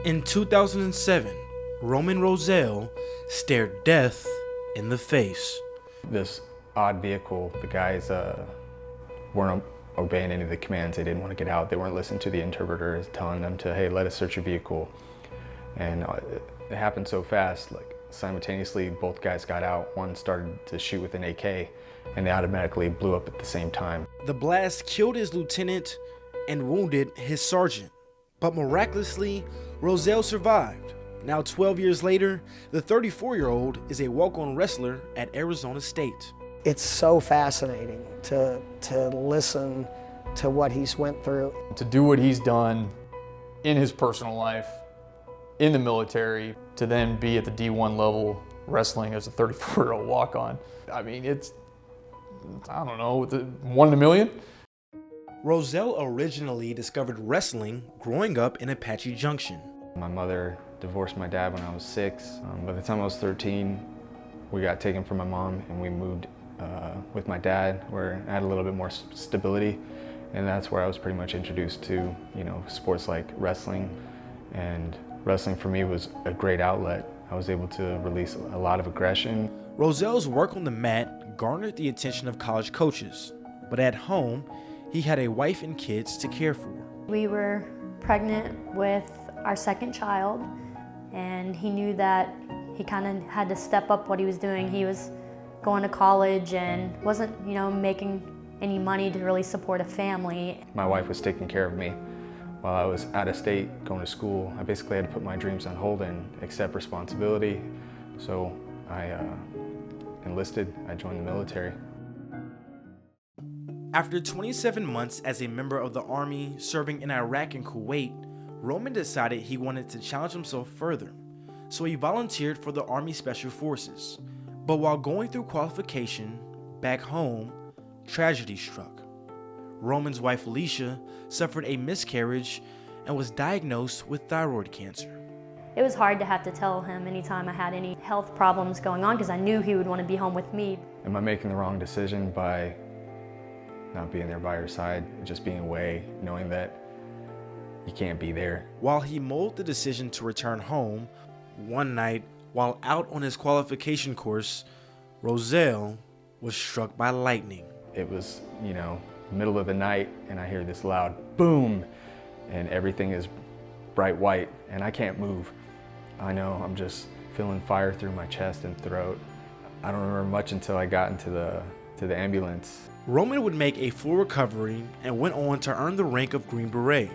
In 2007, Roman Rozell stared death in the face. This odd vehicle, the guys weren't obeying any of the commands. They didn't want to get out. They weren't listening to the interpreters telling them to, hey, let us search your vehicle. And it happened so fast, like simultaneously both guys got out. One started to shoot with an AK and they automatically blew up at the same time. The blast killed his lieutenant and wounded his sergeant. But miraculously, Rozell survived. Now 12 years later, the 34-year-old is a walk-on wrestler at Arizona State. It's so fascinating to listen to what he's went through. To do what he's done in his personal life, in the military, to then be at the D1 level wrestling as a 34-year-old walk-on. I mean, it's, I don't know, 1 in a million? Rozell originally discovered wrestling growing up in Apache Junction. My mother divorced my dad when I was 6. By the time I was 13, we got taken from my mom and we moved with my dad, where I had a little bit more stability, and that's where I was pretty much introduced to, sports like wrestling. And wrestling for me was a great outlet. I was able to release a lot of aggression. Rozell's work on the mat garnered the attention of college coaches, but at home, he had a wife and kids to care for. We were pregnant with our second child, and he knew that he kind of had to step up what he was doing. He was going to college and wasn't, making any money to really support a family. My wife was taking care of me while I was out of state going to school. I basically had to put my dreams on hold and accept responsibility. So I enlisted. I joined the military. After 27 months as a member of the Army serving in Iraq and Kuwait, Roman decided he wanted to challenge himself further, so he volunteered for the Army Special Forces. But while going through qualification, back home, tragedy struck. Roman's wife Alicia suffered a miscarriage and was diagnosed with thyroid cancer. It was hard to have to tell him anytime I had any health problems going on, because I knew he would want to be home with me. Am I making the wrong decision by not being there by your side, just being away, knowing that you can't be there? While he mulled the decision to return home, one night while out on his qualification course, Rozell was struck by lightning. It was, middle of the night, and I hear this loud boom, and everything is bright white, and I can't move. I know, I'm just feeling fire through my chest and throat. I don't remember much until I got into the ambulance. Roman would make a full recovery and went on to earn the rank of Green Beret.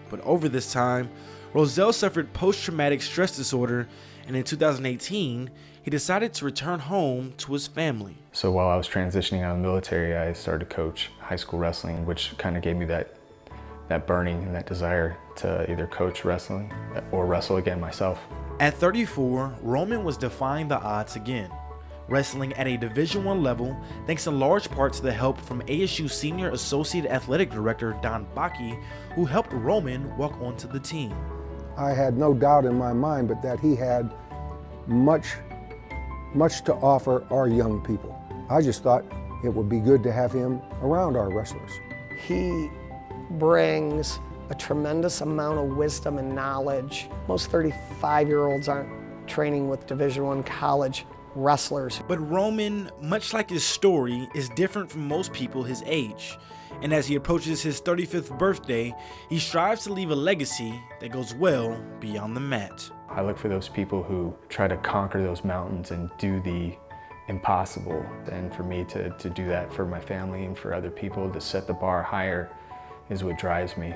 But over this time, Rozell suffered post-traumatic stress disorder, and in 2018, he decided to return home to his family. So while I was transitioning out of the military, I started to coach high school wrestling, which kind of gave me that burning and that desire to either coach wrestling or wrestle again myself. At 34, Roman was defying the odds again, wrestling at a Division I level thanks in large part to the help from ASU Senior Associate Athletic Director Don Bakke, who helped Roman walk onto the team. I had no doubt in my mind but that he had much to offer our young people. I just thought it would be good to have him around our wrestlers. He brings a tremendous amount of wisdom and knowledge. Most 35-year-olds aren't training with Division I college wrestlers. But Roman, much like his story, is different from most people his age. And as he approaches his 35th birthday, he strives to leave a legacy that goes well beyond the mat. I look for those people who try to conquer those mountains and do the impossible. And for me to do that for my family and for other people, to set the bar higher, is what drives me.